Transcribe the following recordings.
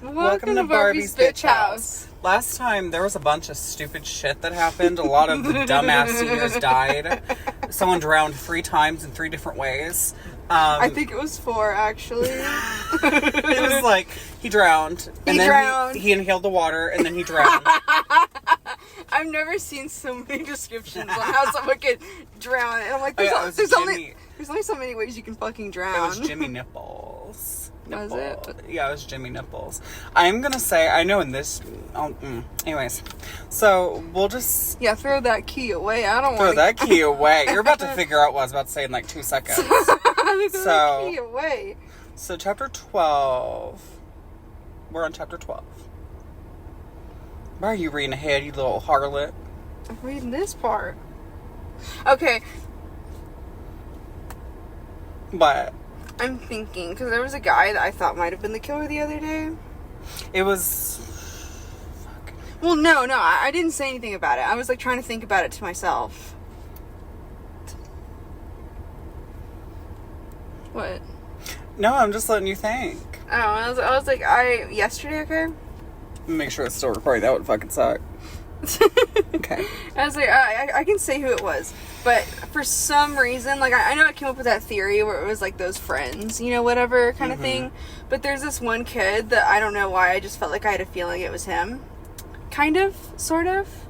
Welcome to Barbie's Bitch House. Last time, there was a bunch of stupid shit that happened. A lot of the dumbass seniors died. Someone drowned 3 times in 3 different ways. I think it was 4, actually. It was like, he drowned. He inhaled the water, and then he drowned. I've never seen so many descriptions on how someone could drown. And I'm like, there's only so many ways you can fucking drown. It was Jimmy Nipples. Was it? Yeah, it was Jimmy Nipples. I'm gonna say, I know in this... anyways. So, we'll just... Yeah, throw that key away. I don't want to... Throw that key away. You're about to figure out what I was about to say in like 2 seconds. Throw that key away. So, chapter 12. We're on chapter 12. Why are you reading ahead, you little harlot? I'm reading this part. Okay. What? I'm thinking, because there was a guy that I thought might have been the killer the other day. It was... Fuck. Well, no, I didn't say anything about it. I was, like, trying to think about it to myself. What? No, I'm just letting you think. Oh, I was like, yesterday, okay? Make sure it's still recording. That would fucking suck. Okay. I was like, I can say who it was. But for some reason, like, I know I came up with that theory where it was, like, those friends, you know, whatever kind of thing. But there's this one kid that I don't know why, I just felt like I had a feeling it was him. Kind of, sort of.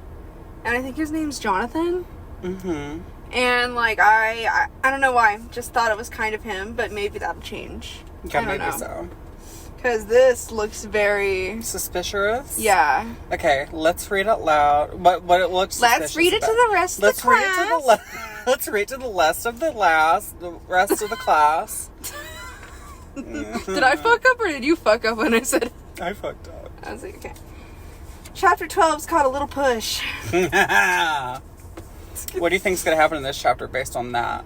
And I think his name's Jonathan. Mm-hmm. And, like, I don't know why. Just thought it was kind of him, but maybe that'll change. Yeah, maybe so. Because this looks very... Suspicious? Yeah. Okay, let's read it loud. What it looks suspicious Let's read it about. to the rest of the class. Let's read to the rest of the class. Did I fuck up or did you fuck up when I said... I fucked up. I was like, okay. Chapter 12 is called A Little Push. What do you think's going to happen in this chapter based on that?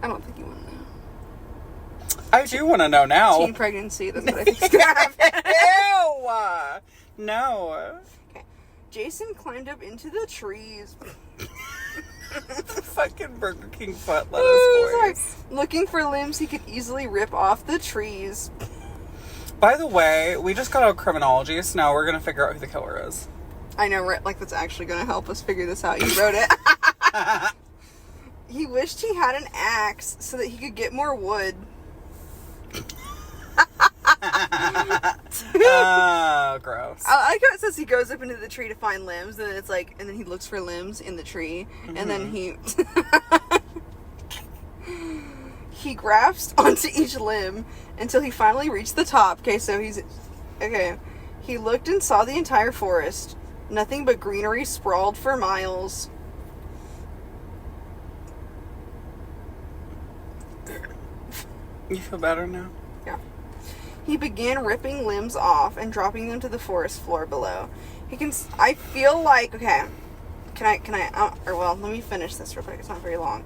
I don't think you want to know. I do want to know now. Teen pregnancy, that's what I think is going to happen. Ew! No. Okay. Jason climbed up into the trees. Fucking Burger King foot lettuce voice. Looking for limbs he could easily rip off the trees. By the way, we just got out of criminology, so now we're going to figure out who the killer is. I know, right? Like, that's actually going to help us figure this out. You wrote it. He wished he had an axe so that he could get more wood. Oh, gross. I like how it says he goes up into the tree to find limbs, and then it's like, and then he looks for limbs in the tree, and then he grasped onto each limb until he finally reached the top. Okay, so he looked and saw the entire forest. Nothing but greenery sprawled for miles. You feel better now? Yeah. He began ripping limbs off and dropping them to the forest floor below. I feel like, okay, let me finish this real quick. It's not very long.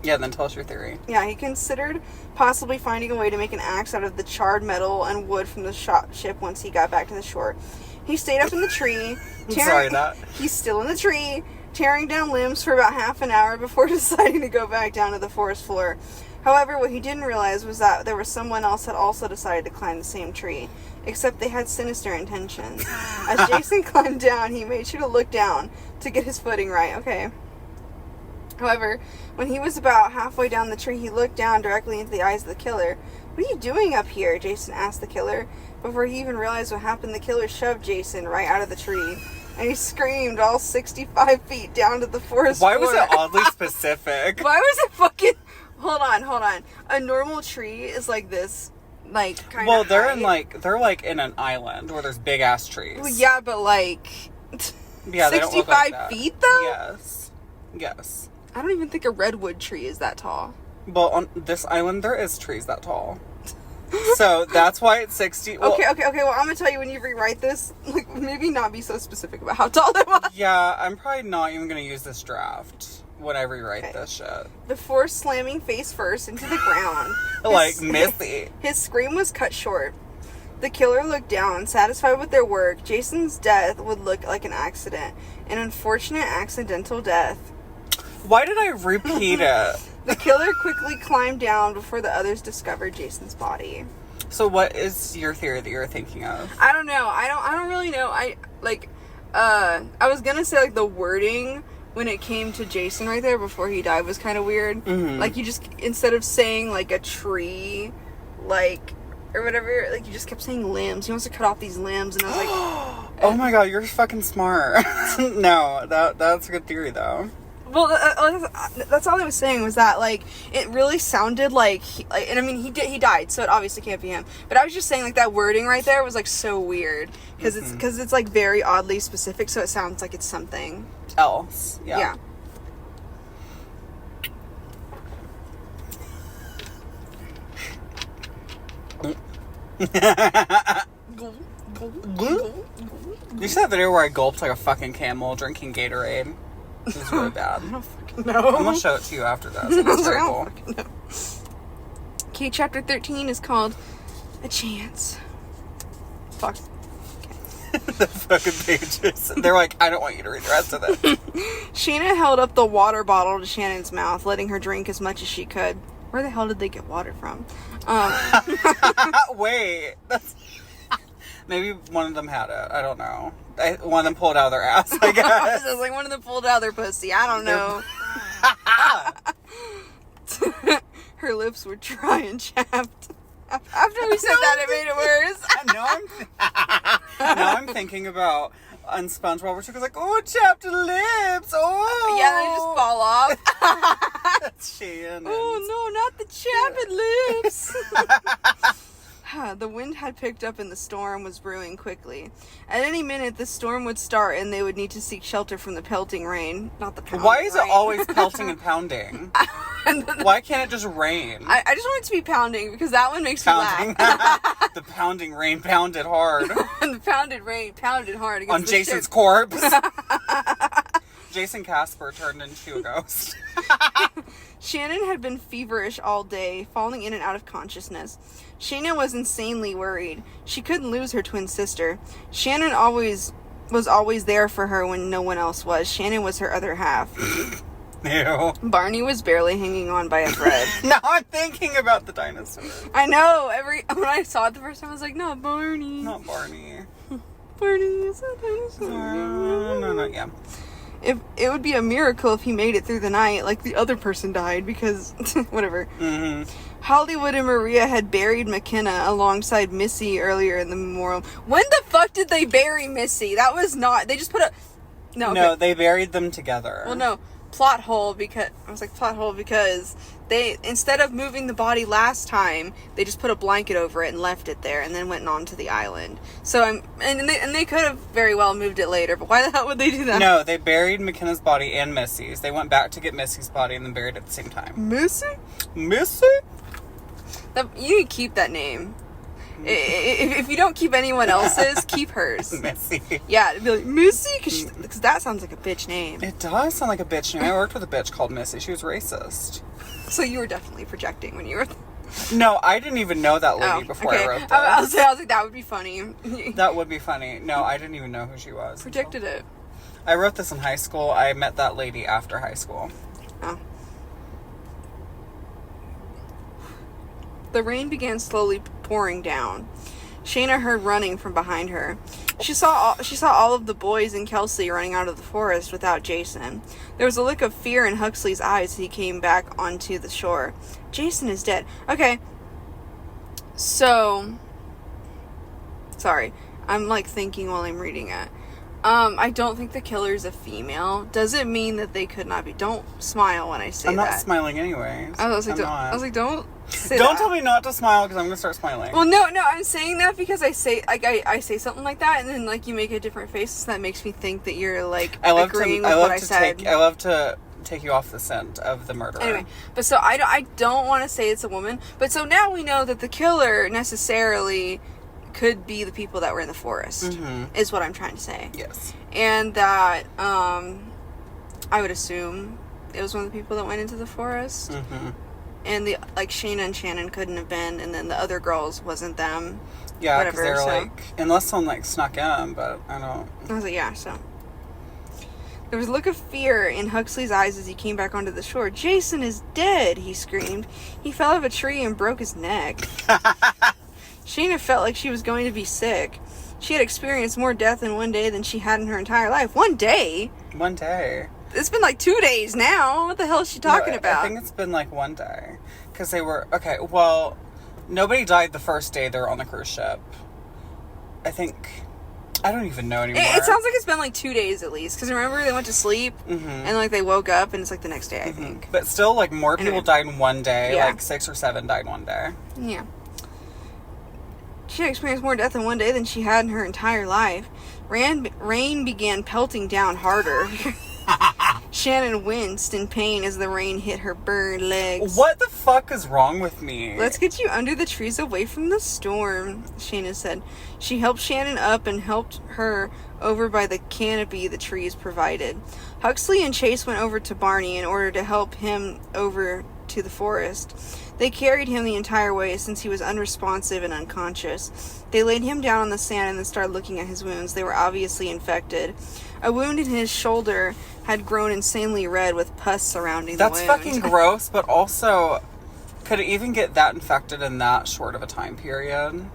Yeah, then tell us your theory. Yeah, he considered possibly finding a way to make an axe out of the charred metal and wood from the ship once he got back to the shore. He stayed up in the tree. He's still in the tree, tearing down limbs for about half an hour before deciding to go back down to the forest floor. However, what he didn't realize was that there was someone else that also decided to climb the same tree, except they had sinister intentions. As Jason climbed down, he made sure to look down to get his footing right. Okay. However, when he was about halfway down the tree, he looked down directly into the eyes of the killer. "What are you doing up here?" Jason asked the killer. Before he even realized what happened, the killer shoved Jason right out of the tree, and he screamed all 65 feet down to the forest floor. Why was it oddly specific? Why was it fucking... Hold on. A normal tree is like this, like, kind of Well, they're in an island where there's big ass trees. Well, yeah, but like... Yeah, 65 feet, though? Yes. I don't even think a redwood tree is that tall. Well, on this island, there is trees that tall. So, that's why it's 60... Well, okay, well, I'm gonna tell you when you rewrite this, like, maybe not be so specific about how tall it was. Yeah, I'm probably not even gonna use this draft when I rewrite this shit. Before slamming face first into the ground. Like, Missy. His scream was cut short. The killer looked down, satisfied with their work. Jason's death would look like an accident. An unfortunate accidental death. Why did I repeat it? The killer quickly climbed down before the others discovered Jason's body. So what is your theory that you're thinking of? I don't know. I don't really know. I was gonna say, like, the wording when it came to Jason right there before he died was kind of weird. Mm-hmm. Like, you just, instead of saying, like, a tree, like, or whatever, like, you just kept saying limbs. He wants to cut off these limbs, and I was like... Oh my god, you're fucking smart. No, that's a good theory, though. Well, that's all I was saying, was that, like, it really sounded like, and I mean, he died, so it obviously can't be him. But I was just saying, like, that wording right there was, like, so weird. Because it's, like, very oddly specific, so it sounds like it's something else. Yeah. You saw that video where I gulped like a fucking camel drinking Gatorade? It was really bad. I don't fucking know. I'm gonna show it to you after this. It's terrible. Okay, chapter 13 is called A Chance. Fuck. The fucking pages. They're like, I don't want you to read the rest of it. Shayna held up the water bottle to Shannon's mouth, letting her drink as much as she could. Where the hell did they get water from? Wait. That's... Maybe one of them had it. I don't know. One of them pulled it out of their ass, I guess. It was like one of them pulled it out of their pussy. I don't know. Her lips were dry and chapped. After we said that, it made it worse. Now I'm thinking about on SpongeBob where she goes like, oh, chapped lips. Oh. Yeah, they just fall off. That's Shannon. Oh, no, not the chapped lips. The wind had picked up and the storm was brewing quickly. At any minute, the storm would start and they would need to seek shelter from the pelting rain. Not the pounding Why is rain. it always pelting and pounding? Why can't it just rain? I just want it to be pounding because that one makes me Pounding. laugh. The pounding rain pounded hard. And the pounded rain pounded hard against On the Jason's ship. corpse. Jason Casper turned into a ghost. Shannon had been feverish all day, falling in and out of consciousness. Shayna was insanely worried. She couldn't lose her twin sister. Shannon was always there for her when no one else was. Shannon was her other half. Ew. Barney was barely hanging on by a thread. Now I'm thinking about the dinosaur. I know. When I saw it the first time, I was like, "Not Barney. Not Barney. Barney is a dinosaur." No, yeah. It would be a miracle if he made it through the night, like the other person died, because whatever. Mm-hmm. Hollywood and Maria had buried McKenna alongside Missy earlier in the memorial. When the fuck did they bury Missy? That was not. They just put a. No, okay. They buried them together. Well, no. Plot hole because they, instead of moving the body last time, they just put a blanket over it and left it there and then went on to the island. So they could have very well moved it later, but why the hell would they do that? No, they buried McKenna's body and Missy's. They went back to get Missy's body and then buried it at the same time. Missy? You need to keep that name. If you don't keep anyone else's, keep hers. Missy. Yeah, it'd be like, Missy? Because that sounds like a bitch name. It does sound like a bitch name. I worked with a bitch called Missy. She was racist. So you were definitely projecting when you were... No, I didn't even know that lady before I wrote this. I was like, that would be funny. That would be funny. No, I didn't even know who she was. Projected it. I wrote this in high school. I met that lady after high school. Oh. The rain began slowly pouring down. Shayna heard running from behind her. She saw all of the boys and Kelsey running out of the forest without Jason. There was a look of fear in Huxley's eyes as he came back onto the shore. Jason is dead. Okay. So... Sorry. I'm, like, thinking while I'm reading it. I don't think the killer's a female. Does it mean that they could not be? Don't smile when I say that. I'm not smiling anyway. I was like, don't say Don't that. tell me not to smile because I'm gonna start smiling. Well, no, I'm saying that because I say I say something like that, and then like you make a different face, so that makes me think that you're like agreeing with what I said. I love to take you off the scent of the murderer. Anyway, but so I don't want to say it's a woman, but so now we know that the killer necessarily could be the people that were in the forest, is what I'm trying to say. Yes. And that I would assume it was one of the people that went into the forest. Mm-hmm. And the Shayna and Shannon couldn't have been, and then the other girls wasn't them. Yeah, because they're like, unless someone snuck in, but I don't. I was like, yeah, so. There was a look of fear in Huxley's eyes as he came back onto the shore. Jason is dead, he screamed. He fell out of a tree and broke his neck. Shayna felt like she was going to be sick. She had experienced more death in one day than she had in her entire life. One day? One day. It's been like 2 days now. What the hell is she talking about? I think it's been like one day. Because they were... Okay, well, nobody died the first day they were on the cruise ship. I think... I don't even know anymore. It sounds like it's been like 2 days at least. Because remember, they went to sleep, and like they woke up, and it's like the next day, I think. But still, like, more people died in one day. Yeah. Like, 6 or 7 died one day. Yeah. She had experienced more death in one day than she had in her entire life. Rain began pelting down harder. Shannon winced in pain as the rain hit her burned legs. What the fuck is wrong with me? Let's get you under the trees away from the storm, Shannon said. She helped Shannon up and helped her over by the canopy the trees provided. Huxley and Chase went over to Barney in order to help him over to the forest. They carried him the entire way since he was unresponsive and unconscious. They laid him down on the sand and then started looking at his wounds. They were obviously infected. A wound in his shoulder had grown insanely red with pus surrounding the wound. That's fucking gross, but also, could it even get that infected in that short of a time period?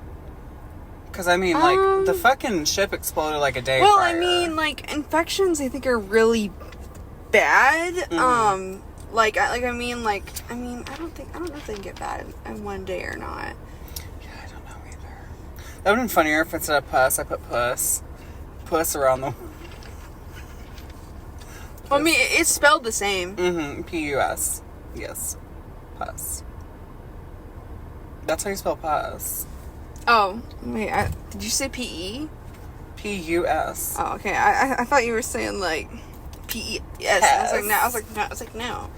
Because, I mean, like, the fucking ship exploded like a day prior. I mean, like, infections, I think, are really bad. I don't know if they can get bad in one day or not. Yeah, I don't know either. That would have been funnier if instead of pus, I put puss. Puss around the... Well, I mean, it's spelled the same. P-U-S. Yes. Pus. That's how you spell pus. Oh, wait, did you say P-E? P-U-S. Oh, okay. I thought you were saying, like, P-E-S. I was like, no.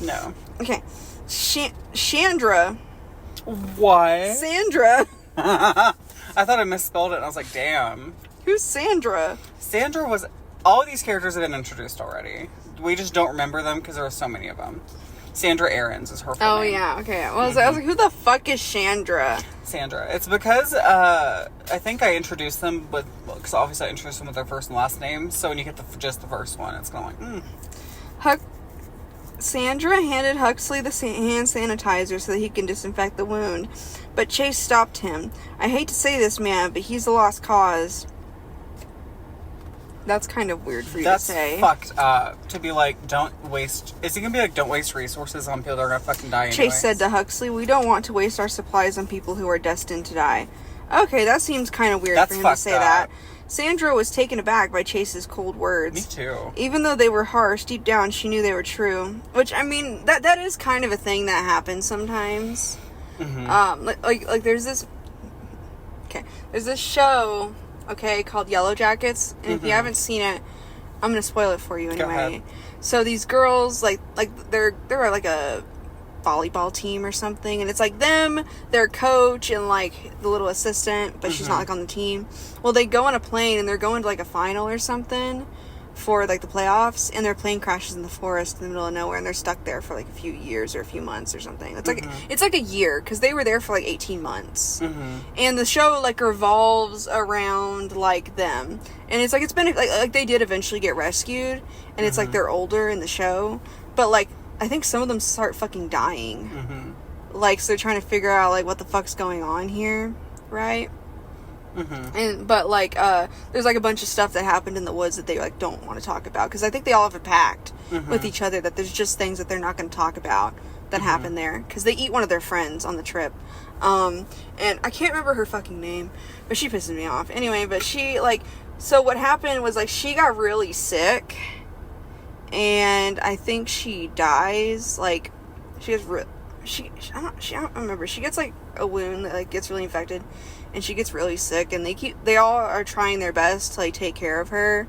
No. Okay. Chandra. What? Sandra. I thought I misspelled it, and I was like, damn. Who's Sandra? Sandra was... All of these characters have been introduced already. We just don't remember them because there were so many of them. Sandra Aarons is her full name. Oh, yeah. Okay. Well, I was like, who the fuck is Chandra? Sandra. It's because I think I introduced them with... Because obviously I introduced them with their first and last name. So when you get just the first one, it's kind of like, Sandra handed Huxley the hand sanitizer so that he can disinfect the wound. But Chase stopped him. I hate to say this, man, but he's a lost cause. That's kind of weird for you to say. That's fucked up. To be like, don't waste... Is he going to be like, don't waste resources on people that are going to fucking die anyway? Chase said to Huxley, we don't want to waste our supplies on people who are destined to die. Okay, that seems kind of weird for him to say that. Sandra was taken aback by Chase's cold words. Me too. Even though they were harsh, deep down she knew they were true. Which, I mean, that is kind of a thing that happens sometimes. Like there's this... Okay, there's this show... Okay, called Yellow Jackets, and if you haven't seen it, I'm gonna spoil it for you anyway. Go ahead. So these girls, like they're like a volleyball team or something, and it's like them, their coach, and like the little assistant, but she's not like on the team. Well, they go on a plane and they're going to like a final or something for like the playoffs, and their plane crashes in the forest in the middle of nowhere, and they're stuck there for like a few years or a few months or something. It's like it's like a year because they were there for like 18 months, and the show like revolves around like them, and it's like it's been like they did eventually get rescued, and it's like they're older in the show, but like I think some of them start fucking dying, like so they're trying to figure out like what the fuck's going on here, right? But like there's like a bunch of stuff that happened in the woods that they like don't want to talk about because I think they all have a pact with each other that there's just things that they're not going to talk about that happened there because they eat one of their friends on the trip, and I can't remember her fucking name, but she pisses me off anyway. But she like, so what happened was like she got really sick, and I think she dies. Like she gets I don't remember. She gets like a wound that like gets really infected, and she gets really sick, and they all are trying their best to like take care of her.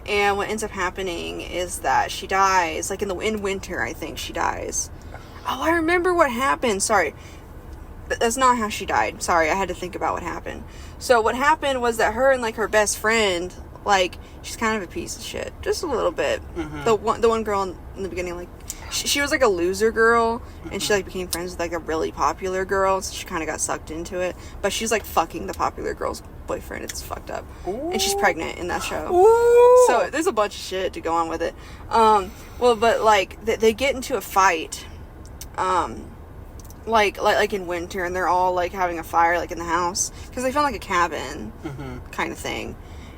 And what ends up happening is that she dies, like in winter, I think she dies. Oh, I remember what happened. Sorry. That's not how she died. Sorry, I had to think about what happened. So what happened was that her and like her best friend, like she's kind of a piece of shit, just a little bit. The one girl in the beginning, like she was like a loser girl, and she like became friends with like a really popular girl, so she kind of got sucked into it. But she's like fucking the popular girl's boyfriend. It's fucked up. And she's pregnant in that show. So there's a bunch of shit to go on with it. Well, but like they get into a fight, like in winter, and they're all like having a fire like in the house because they found like a cabin kind of thing,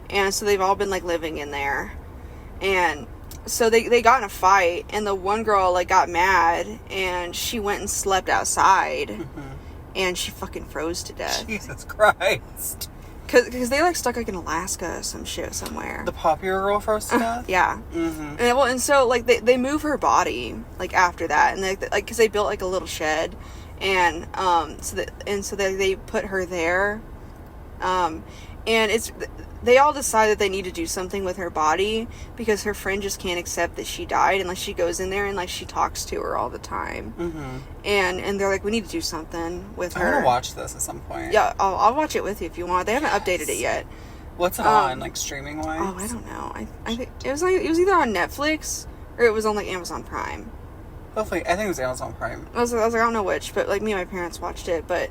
and so they've all been like living in there, and so they got in a fight, and the one girl like got mad and she went and slept outside, and she fucking froze to death. Jesus Christ. Because they like stuck like in Alaska or some shit somewhere. The popular girl froze to death? Yeah. And so like they move her body like after that, and they like because they built like a little shed, and so they put her there, and they all decide that they need to do something with her body because her friend just can't accept that she died, and like she goes in there and like she talks to her all the time, and they're like, we need to do something with her. I'm gonna watch this at some point. Yeah, I'll watch it with you if you want. They haven't updated it yet. What's it on, like streaming wise? Oh, I don't know. I think it was either on Netflix or it was on like Amazon Prime. Hopefully, I think it was Amazon Prime. I was like, I don't know which, but like me and my parents watched it. But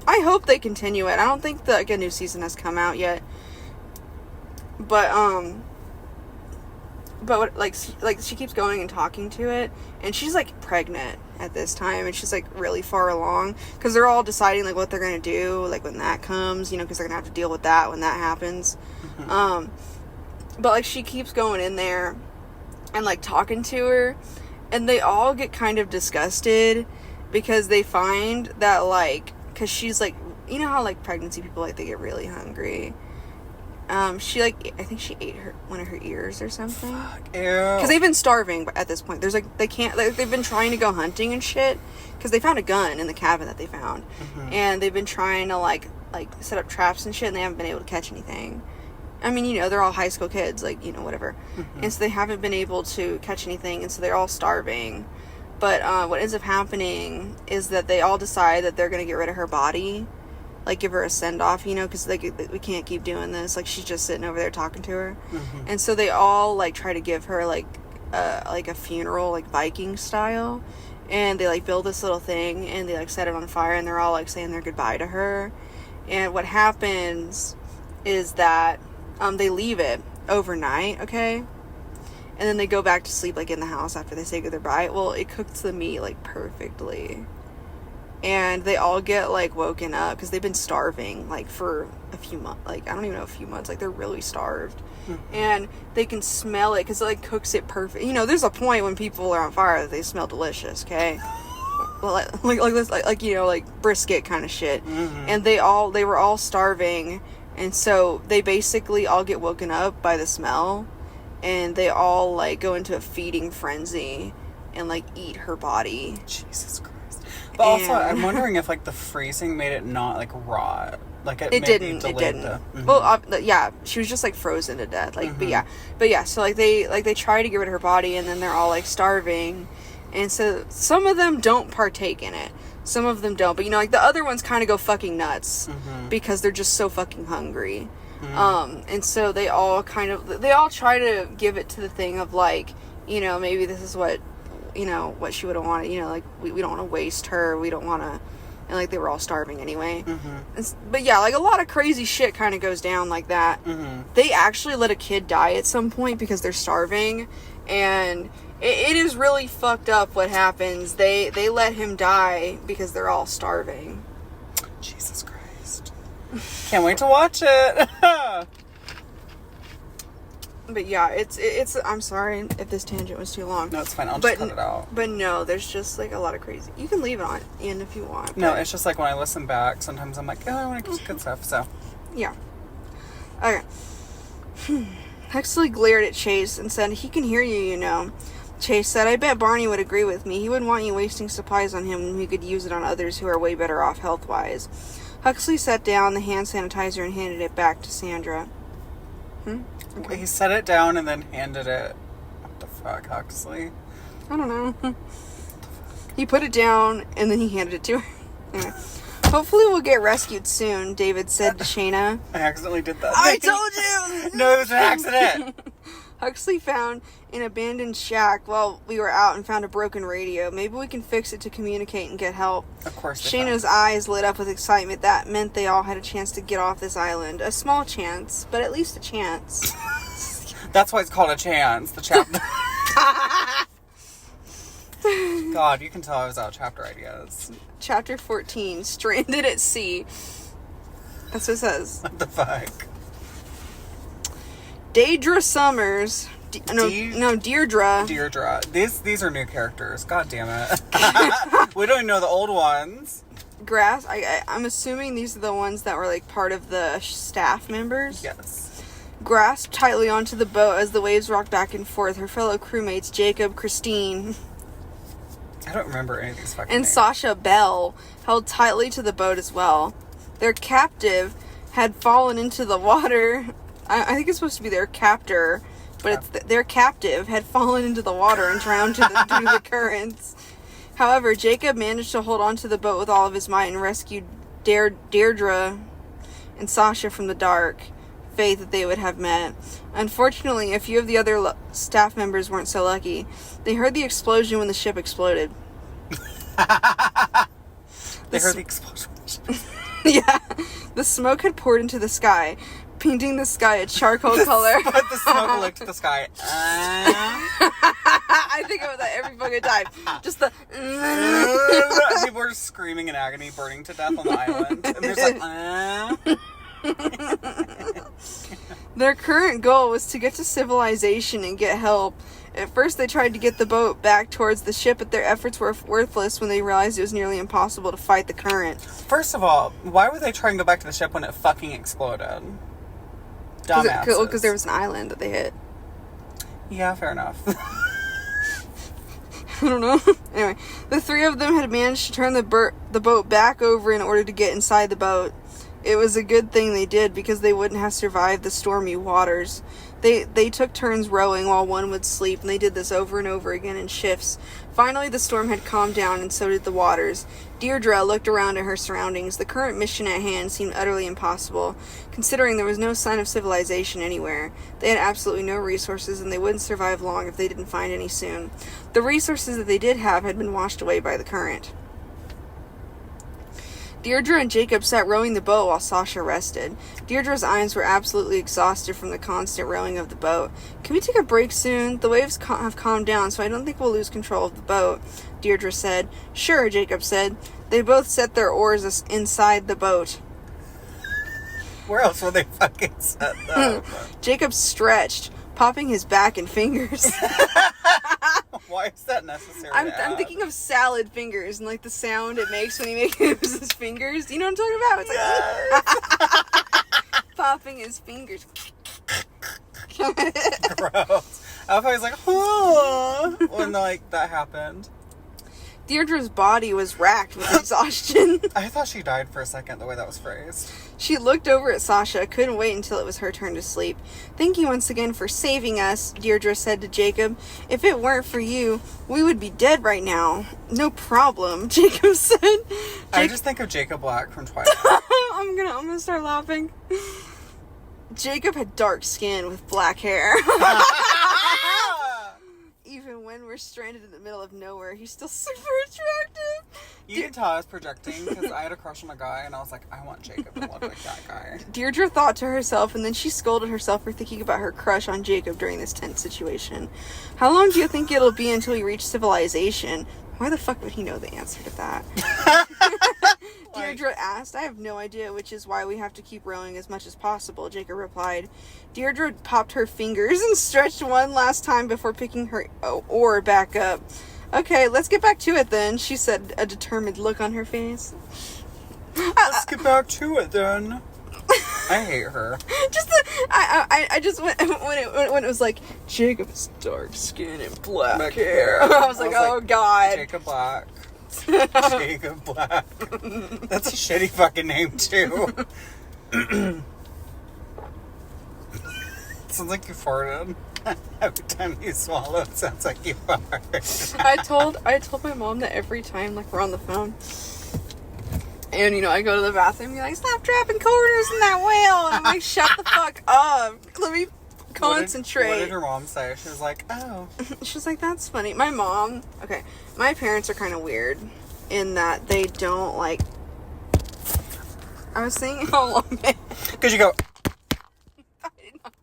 I hope they continue it. I don't think that like a new season has come out yet. But what, like she keeps going and talking to it, and she's like pregnant at this time, and she's like really far along because they're all deciding like what they're gonna do like when that comes, you know, because they're gonna have to deal with that when that happens. But like she keeps going in there and like talking to her, and they all get kind of disgusted because they find that like, because she's like, you know how like pregnancy people like they get really hungry. She like, I think she ate one of her ears or something. Fuck, ew. Because they've been starving at this point. There's like, they can't, like, they've been trying to go hunting and shit because they found a gun in the cabin that they found, and they've been trying to like set up traps and shit, and they haven't been able to catch anything. I mean, you know, they're all high school kids, like, you know, whatever. And so they haven't been able to catch anything, and so they're all starving. But what ends up happening is that they all decide that they're going to get rid of her body, like give her a send-off, you know, because like we can't keep doing this. Like she's just sitting over there talking to her. And so they all like try to give her like a funeral, like Viking style. And they like build this little thing, and they like set it on fire, and they're all like saying their goodbye to her. And what happens is that they leave it overnight, okay? And then they go back to sleep, like, in the house after they say goodbye. Well, it cooks the meat, like, perfectly. And they all get, like, woken up because they've been starving, like, for a few months. Like, I don't even know, a few months. Like, they're really starved. And they can smell it because it, like, cooks it perfect. You know, there's a point when people are on fire that they smell delicious, okay? like you know, like, brisket kind of shit. And they were all starving. And so they basically all get woken up by the smell. And they all, like, go into a feeding frenzy and, like, eat her body. Jesus Christ. But also, I'm wondering if, like, the freezing made it not, like, rot. Like, it didn't. Well, yeah, she was just, like, frozen to death. Like, but yeah, so, like, they try to get rid of her body, and then they're all, like, starving. And so some of them don't partake in it. Some of them don't. But, you know, like, the other ones kind of go fucking nuts because they're just so fucking hungry. And so they all try to give it to the thing of like, you know, maybe this is what, you know, what she would have wanted, you know, like we don't want to waste her, we don't want to, and like they were all starving anyway. But yeah, like a lot of crazy shit kind of goes down like that. They actually let a kid die at some point because they're starving, and it is really fucked up what happens. They let him die because they're all starving. Jesus Christ. Can't wait to watch it. But yeah, it's I'm sorry if this tangent was too long. No, it's fine. I'll just cut it out. But no, there's just like a lot of crazy. You can leave it on in if you want. No, it's just like when I listen back, sometimes I'm like, oh, I want to get good stuff. So yeah. Okay. Huxley glared at Chase and said, "He can hear you, you know." Chase said, "I bet Barney would agree with me. He wouldn't want you wasting supplies on him when he could use it on others who are way better off health-wise." Huxley set down the hand sanitizer and handed it back to Sandra. Okay. He set it down and then handed it. What the fuck, Huxley? I don't know. He put it down and then he handed it to her. Anyway. "Hopefully we'll get rescued soon," David said to Shayna. I accidentally did that. I told you! No, it was an accident. Huxley found an abandoned shack while we were out and found a broken radio. "Maybe we can fix it to communicate and get help." Of course. Shayna's eyes lit up with excitement. That meant they all had a chance to get off this island. A small chance, but at least a chance. That's why it's called a chance. The chapter. God, you can tell I was out of chapter ideas. Chapter 14, Stranded at Sea. That's what it says. What the fuck? Deirdre Summers. Deirdre. Deirdre. These are new characters. God damn it. We don't even know the old ones. I'm assuming these are the ones that were like part of the staff members. Yes. Grasped tightly onto the boat as the waves rocked back and forth. Her fellow crewmates, Jacob, Christine, I don't remember any of these fucking and names. Sasha Bell held tightly to the boat as well. Their captive had fallen into the water. I think it's supposed to be their captor, but it's their captive had fallen into the water and drowned due to the currents. However, Jacob managed to hold on to the boat with all of his might and rescued Deirdre and Sasha from the dark fate that they would have met. Unfortunately, a few of the other staff members weren't so lucky. They heard the explosion when the ship exploded. They heard the explosion. Yeah. The smoke had poured into the sky, painting the sky a charcoal color. But the smoke licked the sky. I think about that every fucking time. Just the... People are screaming in agony, burning to death on the island. And they're just like, Their current goal was to get to civilization and get help. At first, they tried to get the boat back towards the ship, but their efforts were worthless when they realized it was nearly impossible to fight the current. First of all, why would they try and go back to the ship when it fucking exploded? Dumbasses. Because there was an island that they hit. Yeah, fair enough. I don't know. Anyway, the three of them had managed to turn the boat back over in order to get inside the boat. It was a good thing they did, because they wouldn't have survived the stormy waters. They took turns rowing while one would sleep, and they did this over and over again in shifts. Finally, the storm had calmed down, and so did the waters. Deirdre looked around at her surroundings. The current mission at hand seemed utterly impossible, considering there was no sign of civilization anywhere. They had absolutely no resources, and they wouldn't survive long if they didn't find any soon. The resources that they did have had been washed away by the current. Deirdre and Jacob sat rowing the boat while Sasha rested. Deirdre's eyes were absolutely exhausted from the constant rowing of the boat. Can we take a break soon? The waves have calmed down, so I don't think we'll lose control of the boat, Deirdre said. Sure, Jacob said. They both set their oars inside the boat. Where else would they fucking set them? Jacob stretched, popping his back and fingers. Why is that necessary? I'm thinking of salad fingers and like the sound it makes when he moves his fingers. You know what I'm talking about? It's like popping his fingers. Gross. I was like, huh, when like that happened. Deirdre's body was racked with exhaustion. I thought she died for a second, the way that was phrased. She looked over at Sasha, couldn't wait until it was her turn to sleep. Thank you once again for saving us, Deirdre said to Jacob. If it weren't for you, we would be dead right now. No problem, Jacob said. I just think of Jacob Black from Twilight. I'm gonna start laughing. Jacob had dark skin with black hair. Even when we're stranded in the middle of nowhere, he's still super attractive. You can tell I was projecting, because I had a crush on a guy, and I was like, I want Jacob to look like that guy. Deirdre thought to herself, and then she scolded herself for thinking about her crush on Jacob during this tense situation. How long do you think it'll be until we reach civilization? Why the fuck would he know the answer to that? Deirdre asked. I have no idea, which is why we have to keep rowing as much as possible, Jacob replied. Deirdre popped her fingers and stretched one last time before picking her oar back up. Okay, let's get back to it then, she said, a determined look on her face. Let's get back to it then. I hate her. I just when it was like Jacob's dark skin and black hair. I was like, oh god. Jacob Black. Jacob Black. That's a shitty fucking name too. Sounds like you farted. Every time you swallow, it sounds like you farted. I told my mom that every time, like, we're on the phone. And, you know, I go to the bathroom and be like, stop dropping quarters in that whale. And I'm like, shut the fuck up. Let me concentrate. What did her mom say? She was like, oh. She was like, that's funny. My parents are kind of weird in that they don't, like, I was saying how long Because you go. I did not do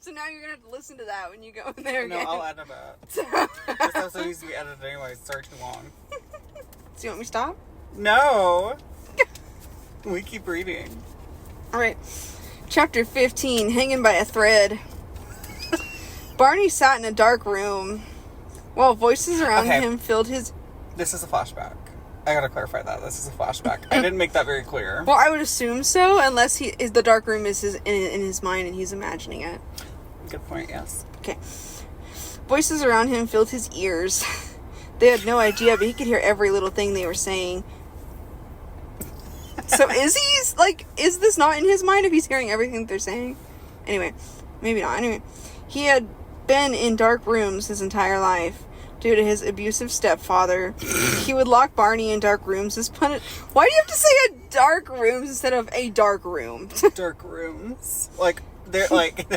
that. So now you're gonna have to listen to that when you go in there No, again. I'll edit it. This episode needs to be edited anyway. It's too long. So you want me to stop? No. We keep reading. Alright. Chapter 15, Hanging by a Thread. Barney sat in a dark room while voices around him filled his... This is a flashback. I gotta clarify that. This is a flashback. I didn't make that very clear. Well, I would assume so, unless the dark room is in his mind and he's imagining it. Good point, yes. Okay. Voices around him filled his ears. They had no idea, but he could hear every little thing they were saying. So is this not in his mind if he's hearing everything they're saying? Anyway, maybe not. Anyway, he had been in dark rooms his entire life due to his abusive stepfather. He would lock Barney in dark rooms as punish. Why do you have to say a dark rooms instead of a dark room? Dark rooms. Like, they're like,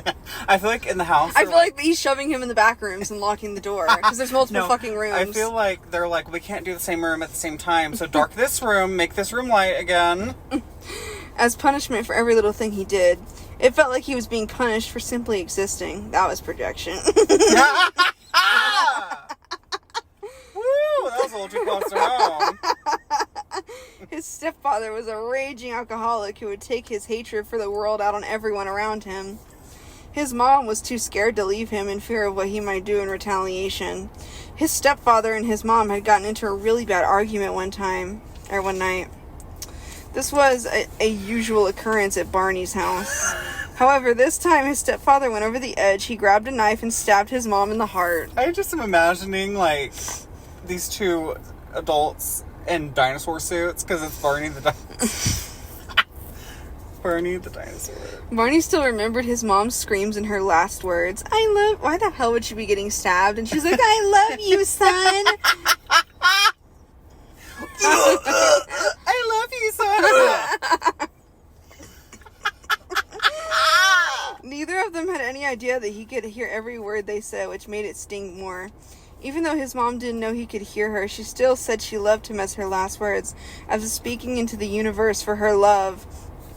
I feel like in the house. I feel like he's shoving him in the back rooms and locking the door because there's multiple fucking rooms. I feel like they're like, we can't do the same room at the same time, so dark this room, make this room light again. As punishment for every little thing he did. It felt like he was being punished for simply existing. That was projection. Woo! That was a little too close to home. His stepfather was a raging alcoholic who would take his hatred for the world out on everyone around him. His mom was too scared to leave him in fear of what he might do in retaliation. His stepfather and his mom had gotten into a really bad argument one night. This was a usual occurrence at Barney's house. However, this time his stepfather went over the edge. He grabbed a knife and stabbed his mom in the heart. I just am imagining, like, these two adults in dinosaur suits, because it's Barney the dinosaur. Barney the dinosaur. Barney still remembered his mom's screams and her last words. Why the hell would she be getting stabbed? And she's like, I love you, son. I love you, son. Neither of them had any idea that he could hear every word they said, which made it sting more. Even though his mom didn't know he could hear her, she still said she loved him as her last words, as a speaking into the universe for her love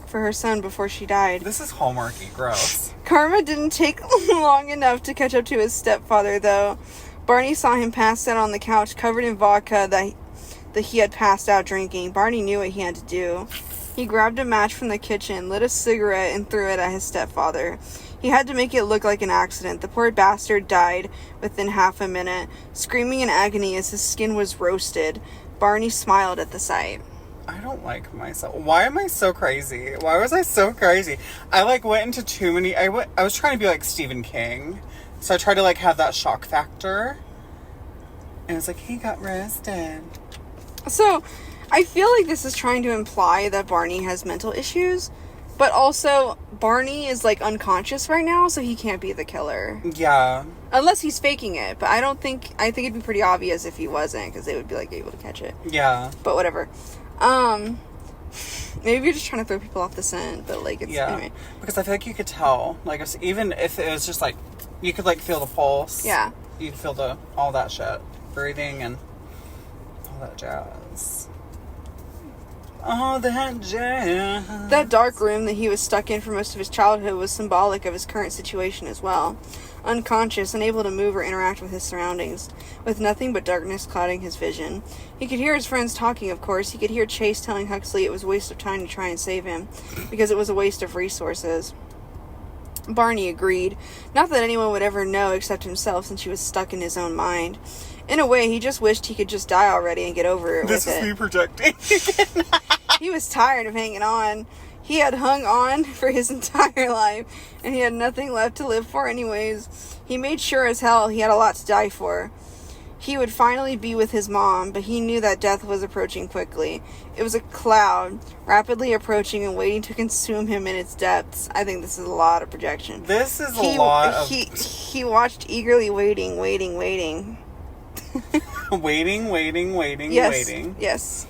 for her son before she died. This is Hallmarky. Gross. Karma didn't take long enough to catch up to his stepfather, though. Barney saw him pass out on the couch, covered in vodka that he had passed out drinking. Barney knew what he had to do. He grabbed a match from the kitchen, lit a cigarette, and threw it at his stepfather. He had to make it look like an accident. The poor bastard died within half a minute, screaming in agony as his skin was roasted. Barney smiled at the sight. I don't like myself. Why am I so crazy? Why was I so crazy? I, went into too many... I was trying to be like Stephen King. So I tried to, have that shock factor. And it's like, he got roasted. So, I feel like this is trying to imply that Barney has mental issues. But also, Barney is, unconscious right now, so he can't be the killer. Yeah. Unless he's faking it. But I think it'd be pretty obvious if he wasn't, because they would be, able to catch it. Yeah. But whatever. Maybe you're just trying to throw people off the scent, but, anyway. Because I feel like you could tell. Even if it was just, you could, feel the pulse. Yeah. You could feel all that shit. Breathing and all that jazz. All that jazz. That dark room that he was stuck in for most of his childhood was symbolic of his current situation as well. Unconscious, unable to move or interact with his surroundings, with nothing but darkness clouding his vision. He could hear his friends talking, of course. He could hear Chase telling Huxley it was a waste of time to try and save him, because it was a waste of resources. Barney agreed. Not that anyone would ever know except himself, since he was stuck in his own mind. In a way, he just wished he could just die already and get over it with it. This is me projecting. He was tired of hanging on. He had hung on for his entire life, and he had nothing left to live for anyways. He made sure as hell he had a lot to die for. He would finally be with his mom, but he knew that death was approaching quickly. It was a cloud, rapidly approaching and waiting to consume him in its depths. I think this is a lot of projection. This is a lot of... He watched eagerly, waiting. waiting. Yes.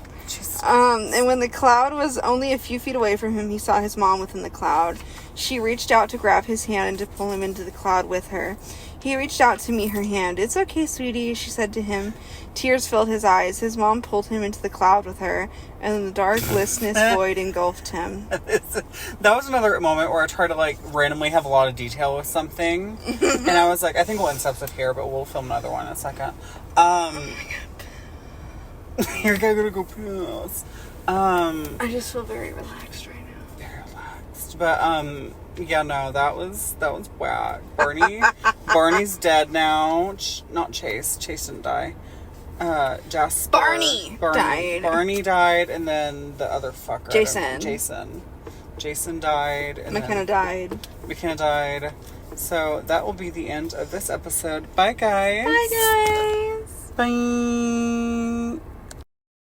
And when the cloud was only a few feet away from him, he saw his mom within the cloud. She reached out to grab his hand and to pull him into the cloud with her. He reached out to meet her hand. "It's okay, sweetie," she said to him. Tears filled his eyes. His mom pulled him into the cloud with her, and the dark, listless void engulfed him. That was another moment where I tried to, like, randomly have a lot of detail with something. And I was like, I think we'll end this episode here, but we'll film another one in a second. You're gonna go piss. I just feel very relaxed right now. Very relaxed. But, yeah, no, that was whack. Barney's dead now. Not Chase. Chase didn't die. Jasper. Barney died. Barney died, and then the other fucker. Jason died. And McKenna died. McKenna died. So that will be the end of this episode. Bye, guys. Bye, guys. Bye.